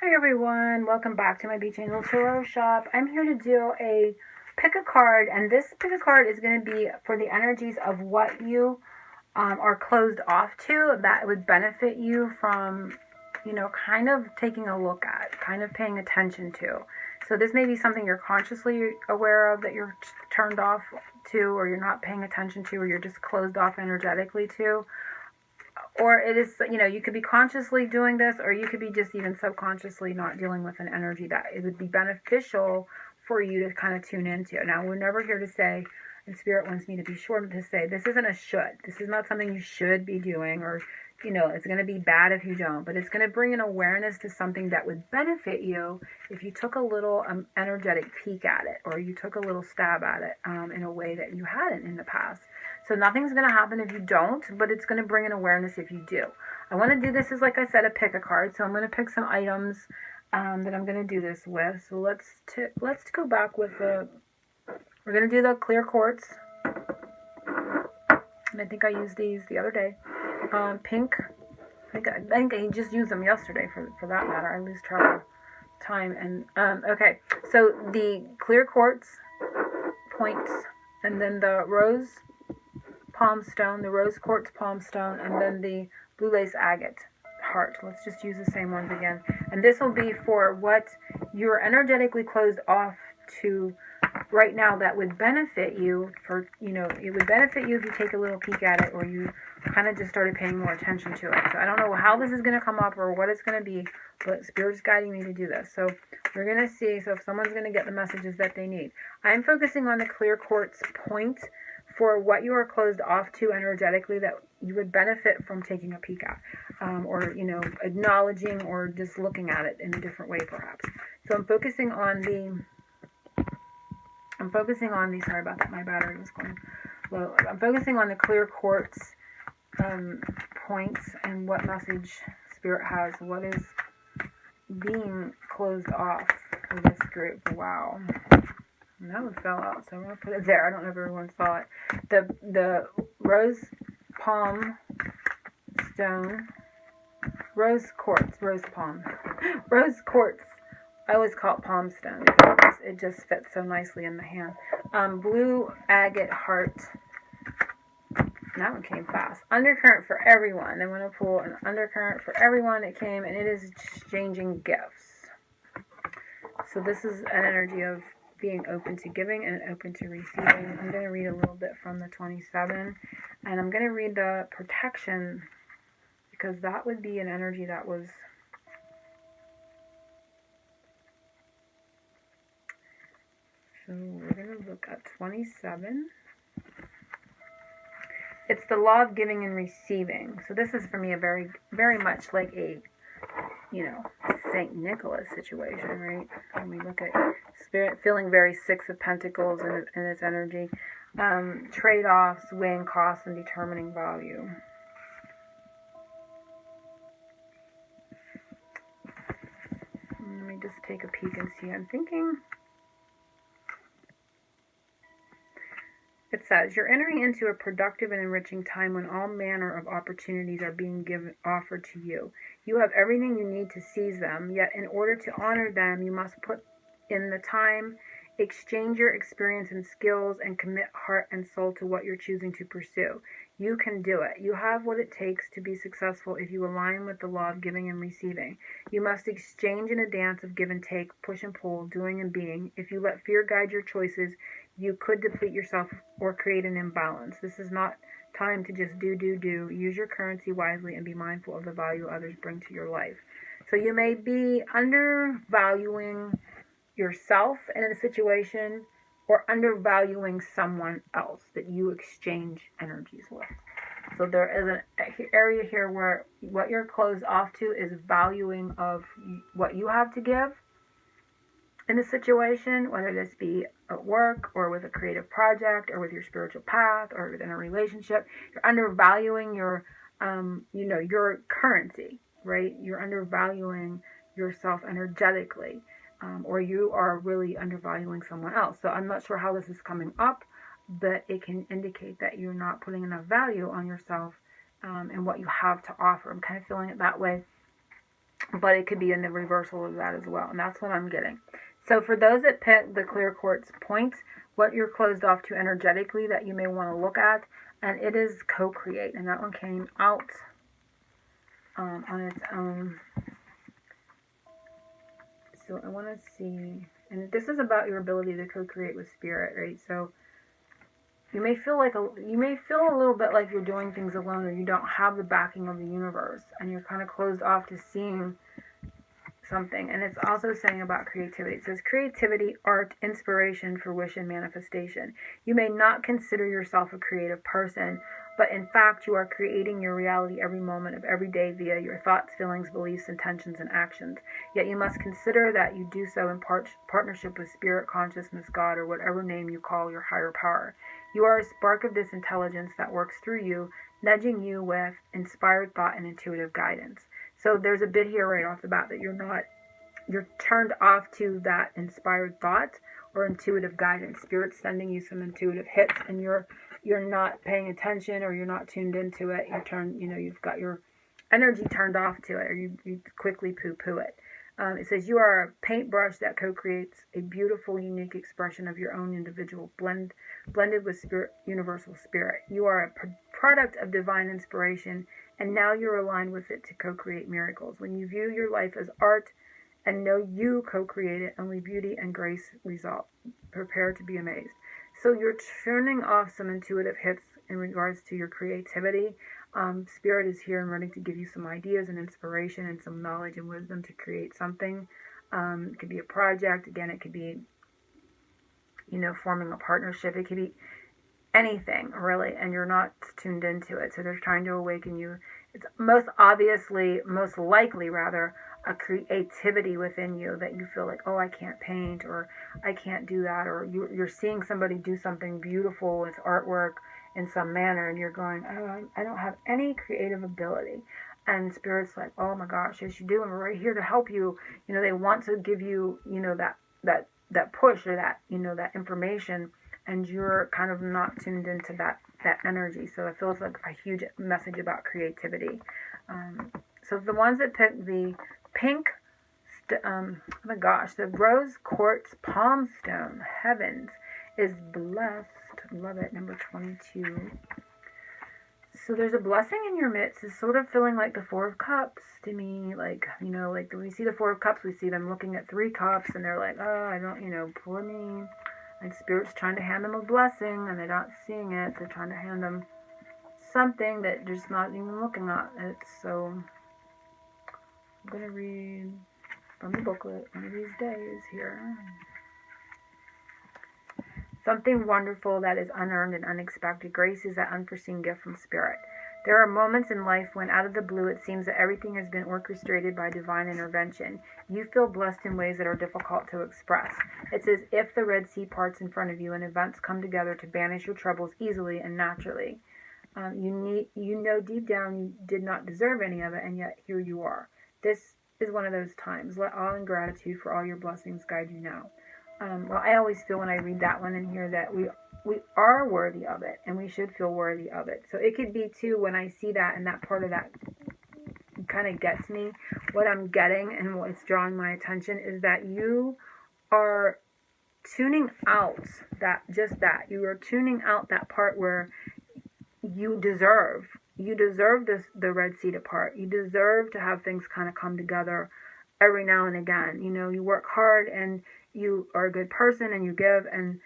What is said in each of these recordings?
Hi everyone, welcome back to my Beach Angel Tarot shop. I'm here to do a pick a card, and this pick a card is going to be for the energies of what you are closed off to that would benefit you from, kind of taking a look at, kind of paying attention to. So this may be something you're consciously aware of that you're turned off to, or you're not paying attention to, or you're just closed off energetically to. Or it is, you could be consciously doing this, or you could be just even subconsciously not dealing with an energy that it would be beneficial for you to kind of tune into. Now, we're never here to say, and Spirit wants me to be sure to say, this isn't a should. This is not something you should be doing, or, it's going to be bad if you don't. But it's going to bring an awareness to something that would benefit you if you took a little energetic peek at it, or you took a little stab at it in a way that you hadn't in the past. So nothing's going to happen if you don't, but it's going to bring an awareness if you do. I want to do this as, like I said, a pick a card. So I'm going to pick some items that I'm going to do this with. So let's go back with we're going to do the clear quartz. And I think I used these the other day. Pink. I think I just used them yesterday for that matter. I lose track of time. And okay, so the clear quartz points, and then the rose palm stone, the rose quartz palm stone, and then the blue lace agate heart. Let's just use the same ones again. And this will be for what you're energetically closed off to right now that would benefit you for, it would benefit you if you take a little peek at it, or you kind of just started paying more attention to it. So I don't know how this is going to come up or what it's going to be, but Spirit's guiding me to do this. So we're going to see, so if someone's going to get the messages that they need. I'm focusing on the clear quartz point for what you are closed off to energetically that you would benefit from taking a peek at, or, acknowledging, or just looking at it in a different way perhaps. So I'm focusing on the, sorry about that, my battery was going low. I'm focusing on the clear quartz points and what message Spirit has, what is being closed off for this group. Wow. And that one fell out, so I'm going to put it there. I don't know if everyone saw it. The rose palm stone, rose quartz, rose palm, rose quartz. I always call it palm stone because it just fits so nicely in the hand. Blue agate heart. That one came fast. Undercurrent for everyone. I'm going to pull an undercurrent for everyone. It came, and it is exchanging gifts. So this is an energy of being open to giving and open to receiving. I'm going to read a little bit from the 27, and I'm going to read the protection, because that would be an energy that was so we're going to look at 27. It's the law of giving and receiving. So this is for me a very, very much like a, St. Nicholas situation, right? When we look at Spirit, feeling very Six of Pentacles in its energy. Trade-offs, weighing costs, and determining value. Let me just take a peek and see. I'm thinking... It says, you're entering into a productive and enriching time when all manner of opportunities are being offered to you. You have everything you need to seize them, yet in order to honor them, you must put in the time, exchange your experience and skills, and commit heart and soul to what you're choosing to pursue. You can do it. You have what it takes to be successful if you align with the law of giving and receiving. You must exchange in a dance of give and take, push and pull, doing and being. If you let fear guide your choices, you could deplete yourself or create an imbalance. This is not time to just do. Use your currency wisely and be mindful of the value others bring to your life. So you may be undervaluing yourself in a situation, or undervaluing someone else that you exchange energies with. So there is an area here where what you're closed off to is valuing of what you have to give in a situation, whether this be at work or with a creative project or with your spiritual path or within a relationship. You're undervaluing your currency, right? You're undervaluing yourself energetically, or you are really undervaluing someone else. So I'm not sure how this is coming up, but it can indicate that you're not putting enough value on yourself and what you have to offer. I'm kind of feeling it that way. but it could be in the reversal of that as well, and that's what I'm getting. So for those that pick the clear quartz point, what you're closed off to energetically that you may want to look at, and it is co-create, and that one came out on its own. So I want to see, and this is about your ability to co-create with spirit, right? So you may feel a little bit like you're doing things alone, or you don't have the backing of the universe, and you're kind of closed off to seeing something. And it's also saying about creativity. It says creativity, art, inspiration for wish and manifestation. You may not consider yourself a creative person, but in fact you are creating your reality every moment of every day via your thoughts, feelings, beliefs, intentions, and actions. Yet you must consider that you do so in partnership with spirit, consciousness, God, or whatever name you call your higher power. You are a spark of this intelligence that works through you, nudging you with inspired thought and intuitive guidance. So there's a bit here right off the bat that you're turned off to that inspired thought or intuitive guidance. Spirit's sending you some intuitive hits, and you're not paying attention, or you're not tuned into it. You've got your energy turned off to it, or you quickly poo-poo it. It says you are a paintbrush that co-creates a beautiful, unique expression of your own individual blended with spirit, universal spirit. You are a product of divine inspiration, and now you're aligned with it to co-create miracles. When you view your life as art and know you co-create it, only beauty and grace result. Prepare to be amazed. So you're turning off some intuitive hits in regards to your creativity. Spirit is here and ready to give you some ideas and inspiration and some knowledge and wisdom to create something. It could be a project. Again, it could be, forming a partnership. It could be anything, really, and you're not tuned into it. So they're trying to awaken you. It's most likely, a creativity within you that you feel like, oh, I can't paint, or I can't do that, or you're seeing somebody do something beautiful with artwork in some manner, and you're going, oh, I don't have any creative ability. And Spirit's like, oh my gosh, yes you do, and we're right here to help you. They want to give you, that push, or that, that information, and you're kind of not tuned into that energy. So it feels like a huge message about creativity. So the ones that pick the pink, the rose quartz palm stone, heavens, is blessed. Love it. Number 22. So there's a blessing in your midst. It's sort of feeling like the Four of Cups to me. Like when we see the Four of Cups, we see them looking at 3 cups, and they're like, oh, I don't, poor me. And Spirit's trying to hand them a blessing, and they're not seeing it. They're trying to hand them something that they're just not even looking at it. So I'm going to read from the booklet one of these days here. Something wonderful that is unearned and unexpected. Grace is that unforeseen gift from Spirit. There are moments in life when out of the blue it seems that everything has been orchestrated by divine intervention. You feel blessed in ways that are difficult to express. It's as if the Red Sea parts in front of you and events come together to banish your troubles easily and naturally. Deep down you did not deserve any of it, and yet here you are. This is one of those times. Let awe and gratitude for all your blessings guide you now. I always feel when I read that one and hear that we are worthy of it, and we should feel worthy of it. So it could be too, when I see that and that part of that kind of gets me, what I'm getting and what's drawing my attention is that you are tuning out you are tuning out that part where you deserve the Red Sea to part. You deserve to have things kind of come together every now and again. You work hard, and you are a good person, and you give, and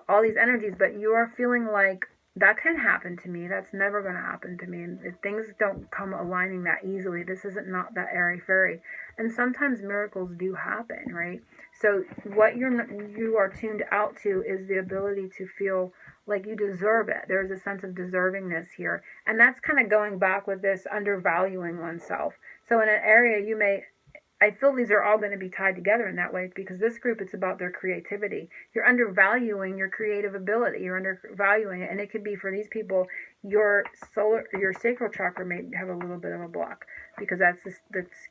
all these energies, but you are feeling like that can happen to me. That's never going to happen to me. And if things don't come aligning that easily, this isn't not that airy-fairy. And sometimes miracles do happen, right? So what you are tuned out to is the ability to feel like you deserve it. There's a sense of deservingness here. And that's kind of going back with this undervaluing oneself. So in an area I feel these are all going to be tied together in that way, because this group, it's about their creativity. You're undervaluing your creative ability. You're undervaluing it. And it could be, for these people, your sacral chakra may have a little bit of a block, because that's this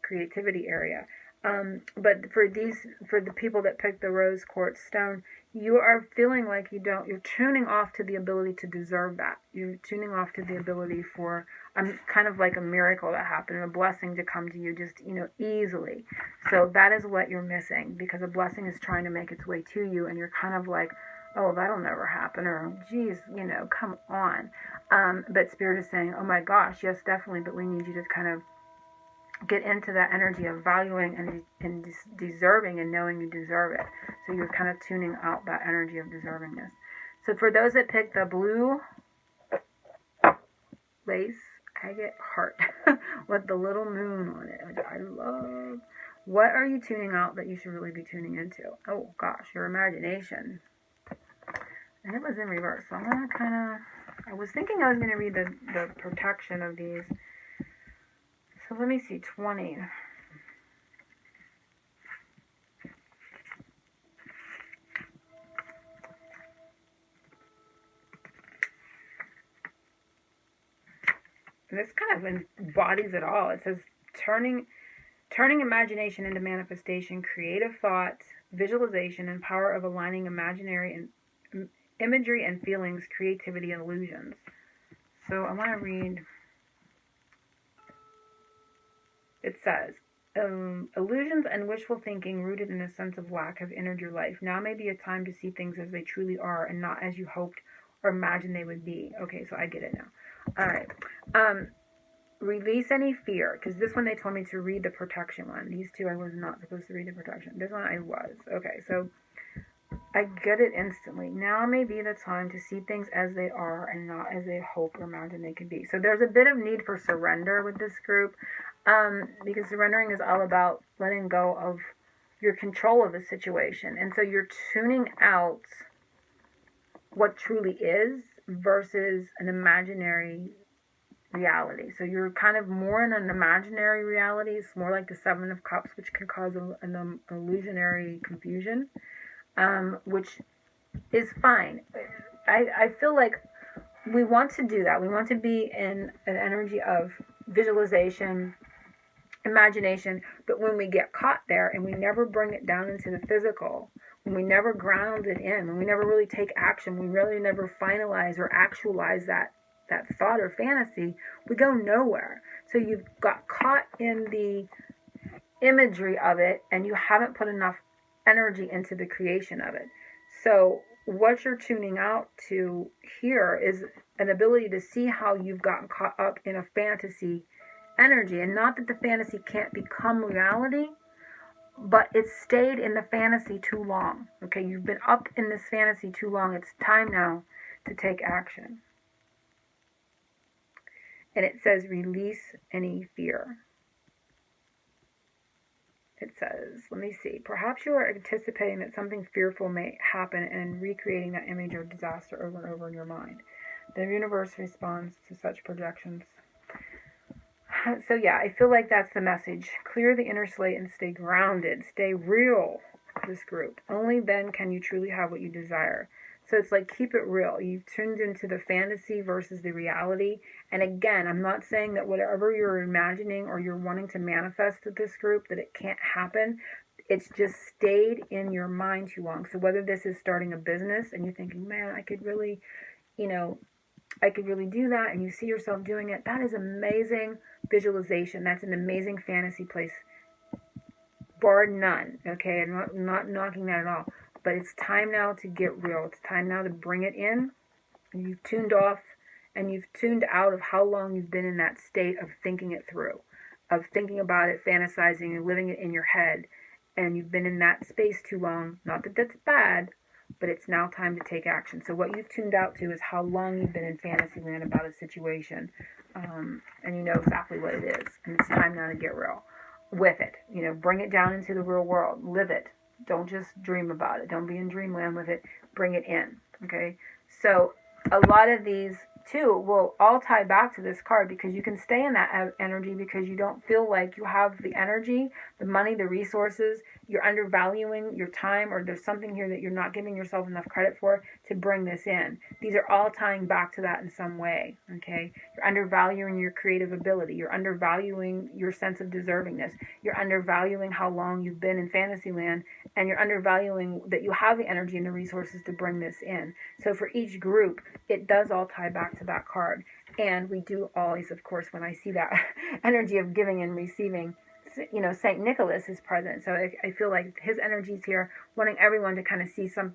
creativity area. But for the people that pick the rose quartz stone, you are feeling like you're tuning off to the ability to deserve that. You're tuning off to the ability for kind of like a miracle that happened, a blessing to come to you just, easily. So that is what you're missing, because a blessing is trying to make its way to you, and you're kind of like, oh, that'll never happen, or geez, come on. But Spirit is saying, oh my gosh, yes, definitely, but we need you to kind of get into that energy of valuing and deserving and knowing you deserve it. So you're kind of tuning out that energy of deservingness. So for those that pick the blue lace agate heart with the little moon on it, which I love, what are you tuning out that you should really be tuning into? Oh gosh, your imagination. And it was in reverse, so I'm going to kind of, I was thinking I was going to read the protection of these. So let me see, 20. And this kind of embodies it all. It says turning imagination into manifestation, creative thought, visualization, and power of aligning imaginary and imagery and feelings, creativity, and illusions. So I want to read. It says, illusions and wishful thinking rooted in a sense of lack have entered your life. Now may be a time to see things as they truly are and not as you hoped or imagined they would be. Okay, so I get it now. All right. Release any fear, because this one they told me to read the protection one. These two I was not supposed to read the protection. This one I was. Okay, so I get it instantly. Now may be the time to see things as they are and not as they hope or imagine they could be. So there's a bit of need for surrender with this group. Because surrendering is all about letting go of your control of a situation. And so you're tuning out what truly is versus an imaginary reality. So you're kind of more in an imaginary reality. It's more like the Seven of Cups, which can cause an illusionary confusion, which is fine. I feel like we want to do that. We want to be in an energy of visualization, imagination, but when we get caught there and we never bring it down into the physical, when we never ground it in, when we never really take action, we really never finalize or actualize that thought or fantasy, we go nowhere. So you've got caught in the imagery of it and you haven't put enough energy into the creation of it. So what you're tuning out to here is an ability to see how you've gotten caught up in a fantasy energy, and not that the fantasy can't become reality, but it's stayed in the fantasy too long. Okay, you've been up in this fantasy too long. It's time now to take action. And it says release any fear. It says, let me see, perhaps you are anticipating that something fearful may happen and recreating that image of disaster over and over in your mind. The universe responds to such projections. So yeah, I feel like that's the message. Clear the inner slate and stay grounded. Stay real, this group. Only then can you truly have what you desire. So it's like, keep it real. You've tuned into the fantasy versus the reality. And again, I'm not saying that whatever you're imagining or you're wanting to manifest with this group, that it can't happen. It's just stayed in your mind too long. So whether this is starting a business and you're thinking, man, I could really, I could really do that, and you see yourself doing it, that is amazing visualization. That's an amazing fantasy place, bar none. Okay, I'm not knocking that at all, but it's time now to get real. It's time now to bring it in. You've tuned off and you've tuned out of how long you've been in that state of thinking it through, of thinking about it, fantasizing and living it in your head, and you've been in that space too long. Not that that's bad, but it's now time to take action. So what you've tuned out to is how long you've been in fantasy land about a situation, and you know exactly what it is. And it's time now to get real with it. Bring it down into the real world. Live it. Don't just dream about it. Don't be in dreamland with it. Bring it in. Okay? So a lot of these, too, will all tie back to this card, because you can stay in that energy because you don't feel like you have the energy, the money, the resources. You're undervaluing your time, or there's something here that you're not giving yourself enough credit for to bring this in. These are all tying back to that in some way, okay? You're undervaluing your creative ability. You're undervaluing your sense of deservingness. You're undervaluing how long you've been in Fantasyland, and you're undervaluing that you have the energy and the resources to bring this in. So for each group, it does all tie back to that card. And we do always, of course, when I see that energy of giving and receiving, you know, Saint Nicholas is present. So I feel like his energy is here, wanting everyone to kind of see some,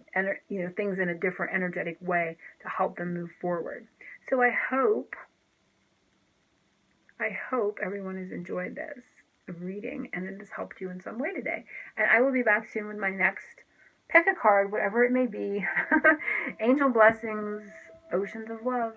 you know, things in a different energetic way to help them move forward. So I hope everyone has enjoyed this reading and it has helped you in some way today. And I will be back soon with my next pick a card, whatever it may be. Angel blessings, oceans of love.